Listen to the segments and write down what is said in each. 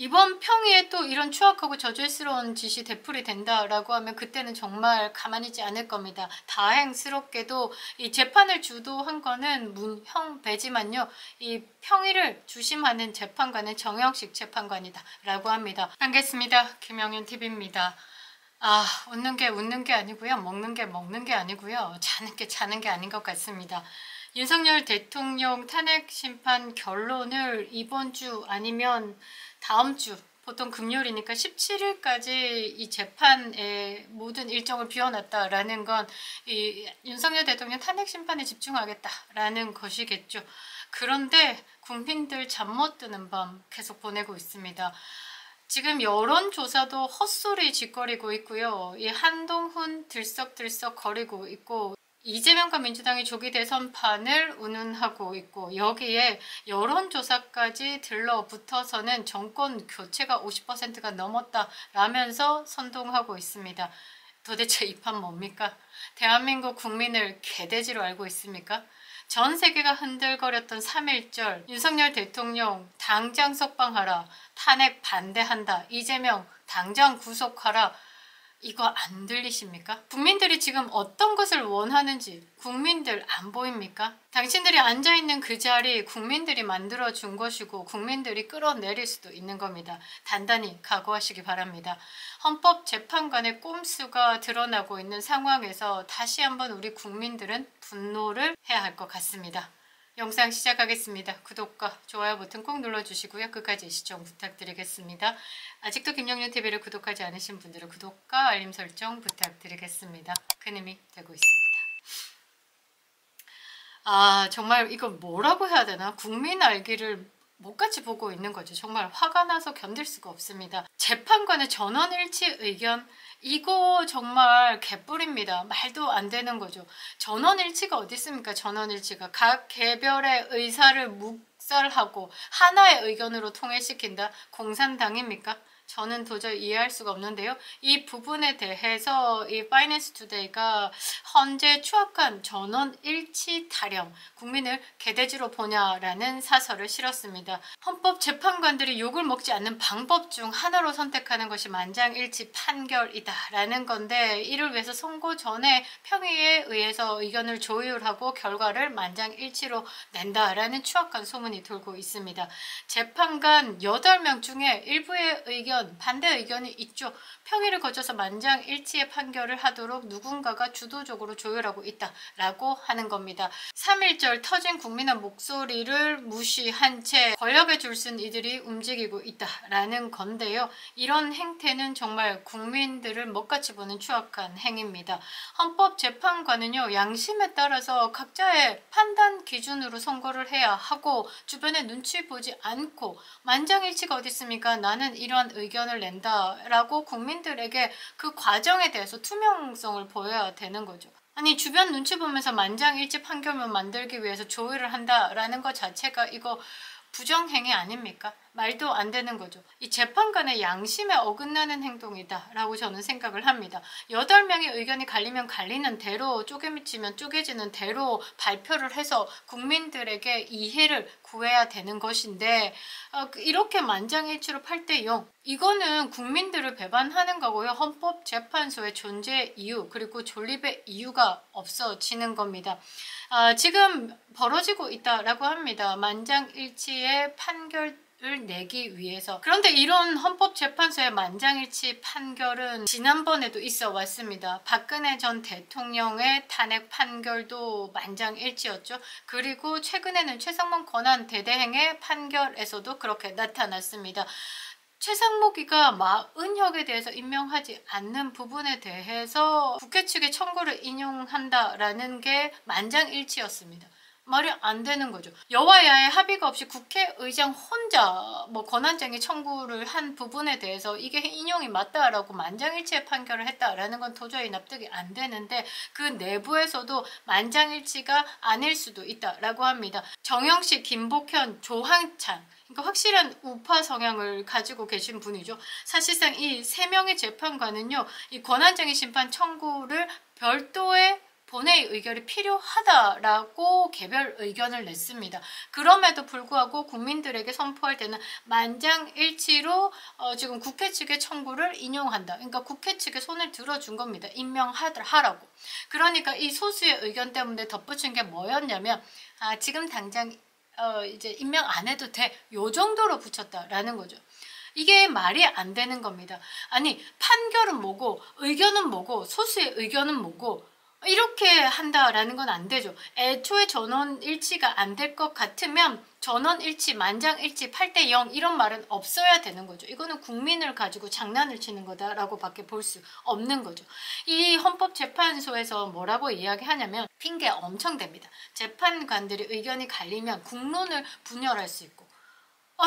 이번 평의에 또 이런 추악하고 저질스러운 짓이 되풀이 된다라고 하면 그때는 정말 가만히 있지 않을 겁니다. 다행스럽게도 이 재판을 주도한 거는 문형배지만요. 이 평의를 주심하는 재판관은 정영식 재판관이다 라고 합니다. 반갑습니다. 김영윤 TV입니다. 웃는 게 웃는 게 아니고요. 먹는 게 먹는 게 아니고요. 자는 게 자는 게 아닌 것 같습니다. 윤석열 대통령 탄핵 심판 결론을 이번 주 아니면 다음 주, 보통 금요일이니까 17일까지 이 재판의 모든 일정을 비워놨다라는 건 이 윤석열 대통령 탄핵 심판에 집중하겠다라는 것이겠죠. 그런데 국민들 잠 못 드는 밤 계속 보내고 있습니다. 지금 여론조사도 헛소리 짓거리고 있고요. 이 한동훈 들썩들썩 거리고 있고 이재명과 민주당이 조기 대선판을 운운하고 있고 여기에 여론조사까지 들러붙어서는 정권 교체가 50%가 넘었다라면서 선동하고 있습니다. 도대체 이 판 뭡니까? 대한민국 국민을 개돼지로 알고 있습니까? 전 세계가 흔들거렸던 3.1절 윤석열 대통령 당장 석방하라, 탄핵 반대한다, 이재명 당장 구속하라, 이거 안 들리십니까? 국민들이 지금 어떤 것을 원하는지 국민들 안 보입니까? 당신들이 앉아있는 그 자리 국민들이 만들어준 것이고 국민들이 끌어내릴 수도 있는 겁니다. 단단히 각오하시기 바랍니다. 헌법재판관의 꼼수가 드러나고 있는 상황에서 다시 한번 우리 국민들은 분노를 해야 할 것 같습니다. 영상 시작하겠습니다. 구독과 좋아요 버튼 꼭 눌러주시고요. 끝까지 시청 부탁드리겠습니다. 아직도 김영윤 TV를 구독하지 않으신 분들은 구독과 알림 설정 부탁드리겠습니다. 큰 힘이 되고 있습니다. 정말 이거 뭐라고 해야 되나? 국민 알기를 못같이 보고 있는 거죠. 정말 화가 나서 견딜 수가 없습니다. 재판관의 전원일치 의견, 이거 정말 개뿔입니다. 말도 안 되는 거죠. 전원일치가 어디 있습니까? 전원일치가 각 개별의 의사를 묵살하고 하나의 의견으로 통일시킨다? 공산당입니까? 저는 도저히 이해할 수가 없는데요. 이 부분에 대해서 이 파이낸스 투데이가 현재 추악한 전원 일치 타령, 국민을 개돼지로 보냐라는 사설을 실었습니다. 헌법재판관들이 욕을 먹지 않는 방법 중 하나로 선택하는 것이 만장일치 판결이다라는 건데, 이를 위해서 선고 전에 평의에 의해서 의견을 조율하고 결과를 만장일치로 낸다라는 추악한 소문이 돌고 있습니다. 재판관 8명 중에 일부의 의견, 반대 의견이 있죠. 평의를 거쳐서 만장일치의 판결을 하도록 누군가가 주도적으로 조율하고 있다라고 하는 겁니다. 3.1절 터진 국민의 목소리를 무시한 채 권력에 줄쓴 이들이 움직이고 있다라는 건데요. 이런 행태는 정말 국민들을 먹같이 보는 추악한 행위입니다. 헌법재판관은요, 양심에 따라서 각자의 판단 기준으로 선고를 해야 하고 주변에 눈치 보지 않고 만장일치가 어디 있습니까? 나는 이러한 의견을 낸다라고 국민들에게 그 과정에 대해서 투명성을 보여야 되는 거죠. 아니, 주변 눈치 보면서 만장일치 판결문 만들기 위해서 조율을 한다라는 것 자체가 이거 부정행위 아닙니까? 말도 안 되는 거죠. 이 재판관의 양심에 어긋나는 행동이다 라고 저는 생각을 합니다. 8명의 의견이 갈리면 갈리는 대로, 쪼개미치면 쪼개지는 대로 발표를 해서 국민들에게 이해를 구해야 되는 것인데, 이렇게 만장일치로 8대0, 이거는 국민들을 배반하는 거고요. 헌법재판소의 존재 이유, 그리고 존립의 이유가 없어지는 겁니다. 지금 벌어지고 있다라고 합니다. 만장일치의 판결을 내기 위해서. 그런데 이런 헌법재판소의 만장일치 판결은 지난번에도 있어 왔습니다. 박근혜 전 대통령의 탄핵 판결도 만장일치였죠. 그리고 최근에는 최상목 권한대대행의 판결에서도 그렇게 나타났습니다. 최상목이가 마은혁에 대해서 임명하지 않는 부분에 대해서 국회 측의 청구를 인용한다라는 게 만장일치였습니다. 말이 안 되는 거죠. 여와야의 합의가 없이 국회의장 혼자 권한쟁의 청구를 한 부분에 대해서 이게 인용이 맞다라고 만장일치의 판결을 했다라는 건 도저히 납득이 안 되는데, 그 내부에서도 만장일치가 아닐 수도 있다라고 합니다. 정영식, 김복현, 조항찬, 그러니까 확실한 우파 성향을 가지고 계신 분이죠. 사실상 이 3명의 재판관은요, 이 권한쟁의 심판 청구를 별도의 본회의 의결이 필요하다라고 개별 의견을 냈습니다. 그럼에도 불구하고 국민들에게 선포할 때는 만장일치로 지금 국회 측의 청구를 인용한다. 그러니까 국회 측에 손을 들어준 겁니다. 임명하라고. 그러니까 이 소수의 의견 때문에 덧붙인 게 뭐였냐면 지금 당장 이제 임명 안 해도 돼. 요 정도로 붙였다라는 거죠. 이게 말이 안 되는 겁니다. 아니 판결은 뭐고 의견은 뭐고 소수의 의견은 뭐고 이렇게 한다라는 건 안 되죠. 애초에 전원 일치가 안 될 것 같으면 전원 일치, 만장일치, 8대 0 이런 말은 없어야 되는 거죠. 이거는 국민을 가지고 장난을 치는 거다라고 밖에 볼 수 없는 거죠. 이 헌법재판소에서 뭐라고 이야기하냐면 핑계 엄청 댑니다. 재판관들이 의견이 갈리면 국론을 분열할 수 있고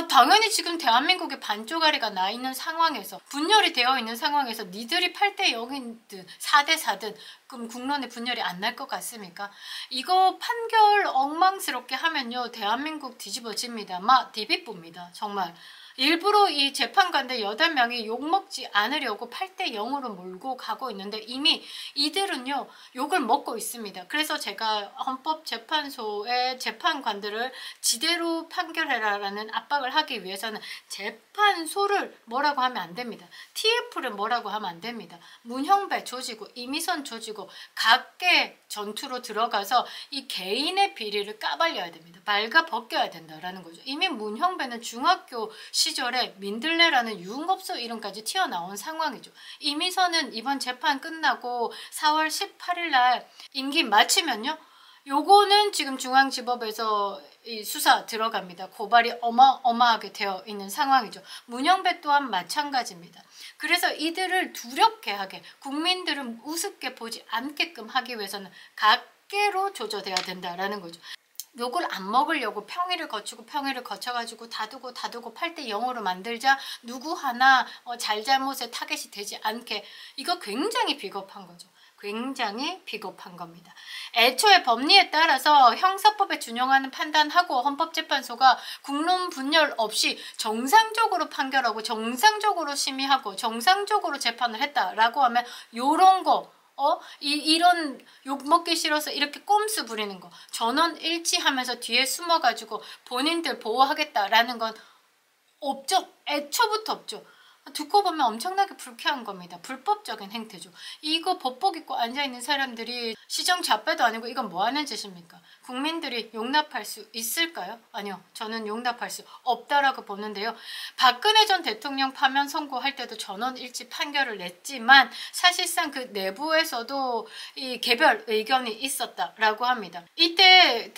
당연히 지금 대한민국에 반쪽아리가 나 있는 상황에서 분열이 되어 있는 상황에서 니들이 8대 0이든 4대 4든 그럼 국론의 분열이 안 날 것 같습니까? 이거 판결 엉망스럽게 하면요 대한민국 뒤집어집니다. 디비뿌입니다. 정말. 일부러 이 재판관들 8명이 욕먹지 않으려고 8대 0으로 몰고 가고 있는데 이미 이들은요 욕을 먹고 있습니다. 그래서 제가 헌법재판소의 재판관들을 지대로 판결해라라는 압박을 하기 위해서는 재판소를 뭐라고 하면 안 됩니다. TF를 뭐라고 하면 안 됩니다. 문형배 조지고 이미선 조지고 각계 전투로 들어가서 이 개인의 비리를 까발려야 됩니다. 말가 벗겨야 된다라는 거죠. 이미 문형배는 중학교 시절에 민들레라는 유흥업소 이름까지 튀어나온 상황이죠. 이미선은 이번 재판 끝나고 4월 18일 날 임기 마치면요. 요거는 지금 중앙지법에서 이 수사 들어갑니다. 고발이 어마어마하게 되어 있는 상황이죠. 문형배 또한 마찬가지입니다. 그래서 이들을 두렵게 하게 국민들은 우습게 보지 않게끔 하기 위해서는 각계로 조져돼야 된다라는 거죠. 욕을 안 먹으려고 평의를 거쳐가지고 다두고 8대 0으로 만들자 누구 하나 잘잘못에 타겟이 되지 않게 이거 굉장히 비겁한 거죠. 굉장히 비겁한 겁니다. 애초에 법리에 따라서 형사법에 준용하는 판단하고 헌법재판소가 국론 분열 없이 정상적으로 판결하고 정상적으로 심의하고 정상적으로 재판을 했다라고 하면 요런 거 이런 욕먹기 싫어서 이렇게 꼼수 부리는 거 전원 일치하면서 뒤에 숨어가지고 본인들 보호하겠다라는 건 없죠. 애초부터 없죠. 듣고 보면 엄청나게 불쾌한 겁니다. 불법적인 행태죠. 이거 법복 입고 앉아있는 사람들이 시정잡배도 아니고 이건 뭐하는 짓입니까? 국민들이 용납할 수 있을까요? 아니요. 저는 용납할 수 없다라고 보는데요. 박근혜 전 대통령 파면 선고할 때도 전원일치 판결을 냈지만 사실상 그 내부에서도 이 개별 의견이 있었다라고 합니다. 이때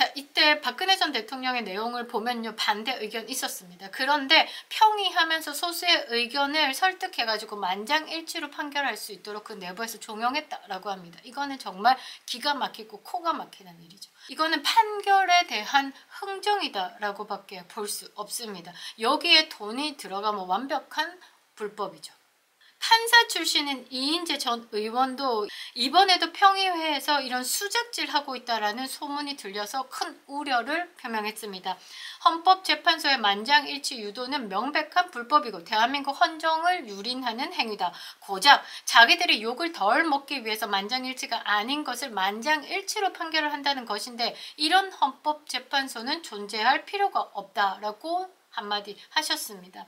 박근혜 전 대통령의 내용을 보면요. 반대 의견 있었습니다. 그런데 평의하면서 소수의 의견을 설득해가지고 만장일치로 판결할 수 있도록 그 내부에서 종용했다라고 합니다. 이거는 정말 기가 막히고 코가 막히는 일이죠. 이거는 판결에 대한 흥정이다라고 밖에 볼 수 없습니다. 여기에 돈이 들어가면 완벽한 불법이죠. 판사 출신인 이인재 전 의원도 이번에도 평의회에서 이런 수작질하고 있다라는 소문이 들려서 큰 우려를 표명했습니다. 헌법재판소의 만장일치 유도는 명백한 불법이고 대한민국 헌정을 유린하는 행위다. 고작 자기들이 욕을 덜 먹기 위해서 만장일치가 아닌 것을 만장일치로 판결을 한다는 것인데 이런 헌법재판소는 존재할 필요가 없다라고 한마디 하셨습니다.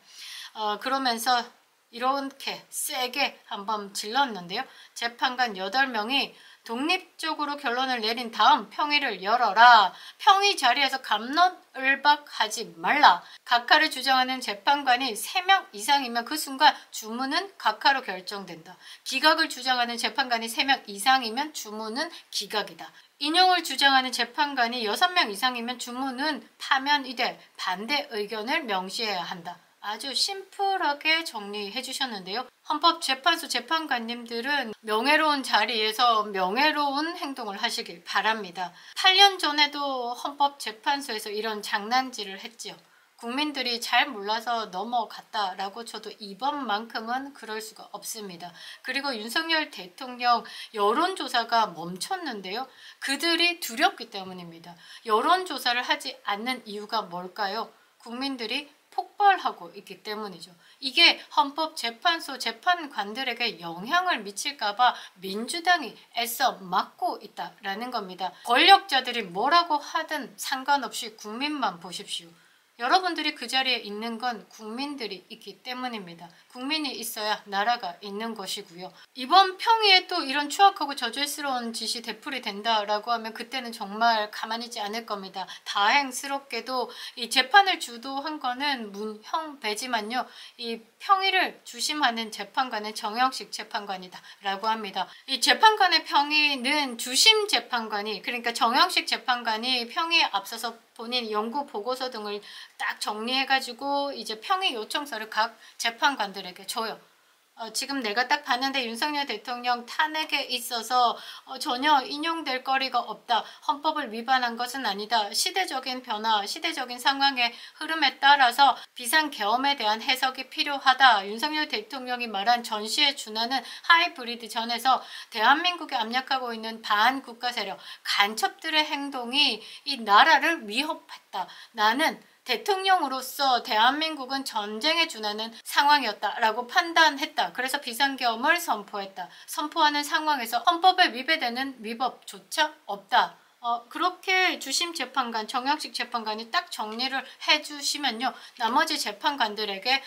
그러면서 이렇게 세게 한번 질렀는데요. 재판관 8명이 독립적으로 결론을 내린 다음 평의를 열어라. 평의 자리에서 갑론을박하지 말라. 각하를 주장하는 재판관이 3명 이상이면 그 순간 주문은 각하로 결정된다. 기각을 주장하는 재판관이 3명 이상이면 주문은 기각이다. 인용을 주장하는 재판관이 6명 이상이면 주문은 파면이돼 반대 의견을 명시해야 한다. 아주 심플하게 정리해 주셨는데요. 헌법재판소 재판관님들은 명예로운 자리에서 명예로운 행동을 하시길 바랍니다. 8년 전에도 헌법재판소에서 이런 장난질을 했지요. 국민들이 잘 몰라서 넘어갔다라고 쳐도 이번만큼은 그럴 수가 없습니다. 그리고 윤석열 대통령 여론조사가 멈췄는데요. 그들이 두렵기 때문입니다. 여론조사를 하지 않는 이유가 뭘까요? 국민들이 폭발하고 있기 때문이죠. 이게 헌법재판소 재판관들에게 영향을 미칠까봐 민주당이 애써 막고 있다라는 겁니다. 권력자들이 뭐라고 하든 상관없이 국민만 보십시오. 여러분들이 그 자리에 있는 건 국민들이 있기 때문입니다. 국민이 있어야 나라가 있는 것이고요. 이번 평의에 또 이런 추악하고 저질스러운 짓이 되풀이 된다라고 하면 그때는 정말 가만히 있지 않을 겁니다. 다행스럽게도 이 재판을 주도한 거는 문형배지만요. 이 평의를 주심하는 재판관은 정영식 재판관이다 라고 합니다. 이 재판관의 평의는 주심 재판관이, 그러니까 정영식 재판관이 평의에 앞서서 본인 연구 보고서 등을 딱 정리해가지고 이제 평의 요청서를 각 재판관들에게 줘요. 지금 내가 딱 봤는데 윤석열 대통령 탄핵에 있어서 전혀 인용될 거리가 없다. 헌법을 위반한 것은 아니다. 시대적인 변화, 시대적인 상황의 흐름에 따라서 비상계엄에 대한 해석이 필요하다. 윤석열 대통령이 말한 전시에 준하는 하이브리드 전에서 대한민국에 압력하고 있는 반국가 세력, 간첩들의 행동이 이 나라를 위협했다. 나는 대통령으로서 대한민국은 전쟁에 준하는 상황이었다라고 판단했다. 그래서 비상계엄을 선포했다. 선포하는 상황에서 헌법에 위배되는 위법조차 없다. 그렇게 주심 재판관, 정영식 재판관이 딱 정리를 해주시면요. 나머지 재판관들에게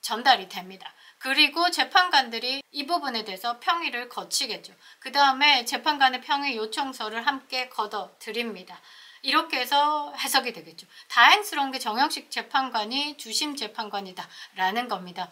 전달이 됩니다. 그리고 재판관들이 이 부분에 대해서 평의를 거치겠죠. 그 다음에 재판관의 평의 요청서를 함께 걷어드립니다. 이렇게 해서 해석이 되겠죠. 다행스러운 게 정영식 재판관이 주심 재판관이다 라는 겁니다.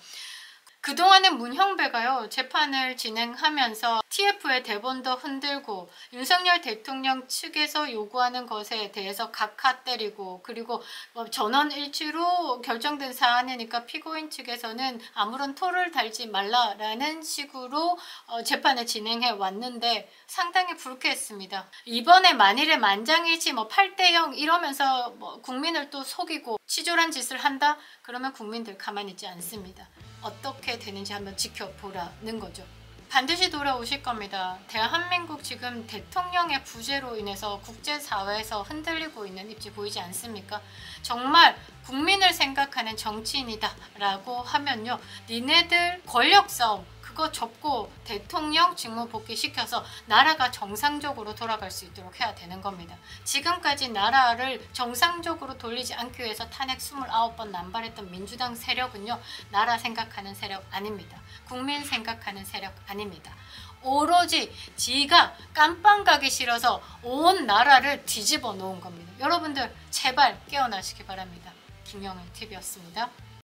그동안은 문형배가요, 재판을 진행하면서 TF의 대본도 흔들고 윤석열 대통령 측에서 요구하는 것에 대해서 각하 때리고, 그리고 전원일치로 결정된 사안이니까 피고인 측에서는 아무런 토를 달지 말라라는 식으로 재판을 진행해 왔는데 상당히 불쾌했습니다. 이번에 만일에 만장일치 8대0 이러면서 국민을 또 속이고 치졸한 짓을 한다? 그러면 국민들 가만히 있지 않습니다. 어떻게 되는지 한번 지켜보라는 거죠. 반드시 돌아오실 겁니다. 대한민국 지금 대통령의 부재로 인해서 국제사회에서 흔들리고 있는 입지 보이지 않습니까? 정말 국민을 생각하는 정치인이다 라고 하면요, 니네들 권력 싸움 그거 접고 대통령 직무 복귀시켜서 나라가 정상적으로 돌아갈 수 있도록 해야 되는 겁니다. 지금까지 나라를 정상적으로 돌리지 않기 위해서 탄핵 29번 남발했던 민주당 세력은요, 나라 생각하는 세력 아닙니다. 국민 생각하는 세력 아닙니다. 오로지 지가 깜빵 가기 싫어서 온 나라를 뒤집어 놓은 겁니다. 여러분들 제발 깨어나시기 바랍니다. 김영애 TV였습니다.